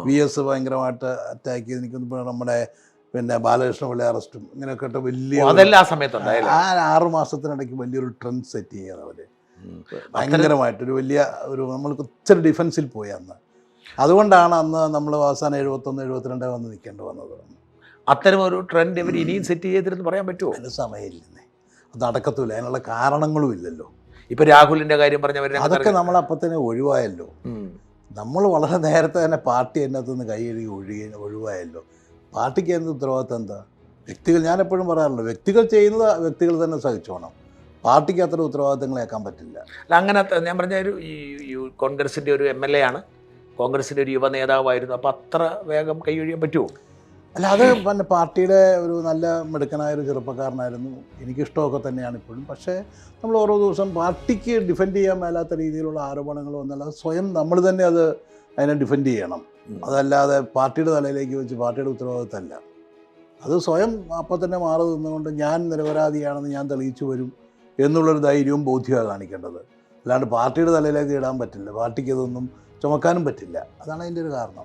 VS ഭയങ്കരമായിട്ട് attack ചെയ്ത് നിൽക്കുമ്പോൾ നമ്മുടെ പിന്നെ ബാലകൃഷ്ണ പിള്ളയെ അറസ്റ്റും ഇങ്ങനെയൊക്കെ ഇട്ട് വലിയ അതെല്ലാം ആ സമയത്തുണ്ടായില്ലേ? ആ 6 മാസത്തിനിടയ്ക്ക് വലിയൊരു ട്രെൻഡ് സെറ്റ് ചെയ്യുന്നത് അവർ ഭയങ്കരമായിട്ടൊരു വലിയ നമ്മൾക്ക് ഇച്ചിരി ഡിഫൻസിൽ പോയി അന്ന്. അതുകൊണ്ടാണ് അന്ന് നമ്മൾ അവസാനം 71, 72 വന്ന് നിൽക്കേണ്ടി വന്നത്. അത്തരം ഒരു ട്രെൻഡ് ഇവർ ഇനിയും സെറ്റ് ചെയ്തിരുന്ന് പറയാൻ പറ്റുമോ? അതിന് സമയമില്ലെന്നേ, അത് നടക്കത്തില്ല, അതിനുള്ള കാരണങ്ങളും ഇല്ലല്ലോ. ഇപ്പൊ രാഹുലിന്റെ കാര്യം പറഞ്ഞവർ അതൊക്കെ നമ്മൾ അപ്പം തന്നെ ഒഴിവായല്ലോ. നമ്മൾ വളരെ നേരത്തെ തന്നെ പാർട്ടി അതിനകത്ത് നിന്ന് കൈകഴുകി ഒഴിവായല്ലോ. പാർട്ടിക്ക് എന്ത് ഉത്തരവാദിത്തം എന്താ? വ്യക്തികൾ, ഞാനെപ്പോഴും പറയാറുള്ളൂ, വ്യക്തികൾ ചെയ്യുന്നത് വ്യക്തികൾ തന്നെ സഹിച്ചോണം. പാർട്ടിക്ക് അത്ര ഉത്തരവാദിത്തങ്ങൾ ഏക്കാൻ പറ്റില്ല. അങ്ങനെ ഞാൻ പറഞ്ഞ ഒരു കോൺഗ്രസിൻ്റെ ഒരു MLA ആണ്, കോൺഗ്രസിൻ്റെ ഒരു യുവ നേതാവായിരുന്നു. അപ്പോൾ അത്ര വേഗം കൈയൊഴിയാൻ പറ്റുമോ? അല്ല, അത് പിന്നെ പാർട്ടിയുടെ ഒരു നല്ല മിടുക്കനായൊരു ചെറുപ്പക്കാരനായിരുന്നു. എനിക്കിഷ്ടമൊക്കെ തന്നെയാണ് ഇപ്പോഴും. പക്ഷേ നമ്മൾ ഓരോ ദിവസം പാർട്ടിക്ക് ഡിഫെൻഡ് ചെയ്യാൻ മേലാത്ത രീതിയിലുള്ള ആരോപണങ്ങൾ വന്നാൽ സ്വയം നമ്മൾ തന്നെ അതിനെ ഡിഫെൻഡ് ചെയ്യണം. അതല്ലാതെ പാർട്ടിയുടെ തലയിലേക്ക് വെച്ച് പാർട്ടിയുടെ ഉത്തരവാദിത്തമല്ല. അത് സ്വയം അപ്പം തന്നെ മാറി നിന്നുകൊണ്ട് ഞാൻ നിരപരാധിയാണെന്ന് ഞാൻ തെളിയിച്ചു വരും എന്നുള്ളൊരു ധൈര്യവും ബോധ്യമാണ് കാണിക്കേണ്ടത്. അല്ലാണ്ട് പാർട്ടിയുടെ തലയിലേക്ക് ഇടാൻ പറ്റില്ല, പാർട്ടിക്ക് ഇതൊന്നും ചുമക്കാനും പറ്റില്ല. അതാണ് അതിൻ്റെ ഒരു കാരണം.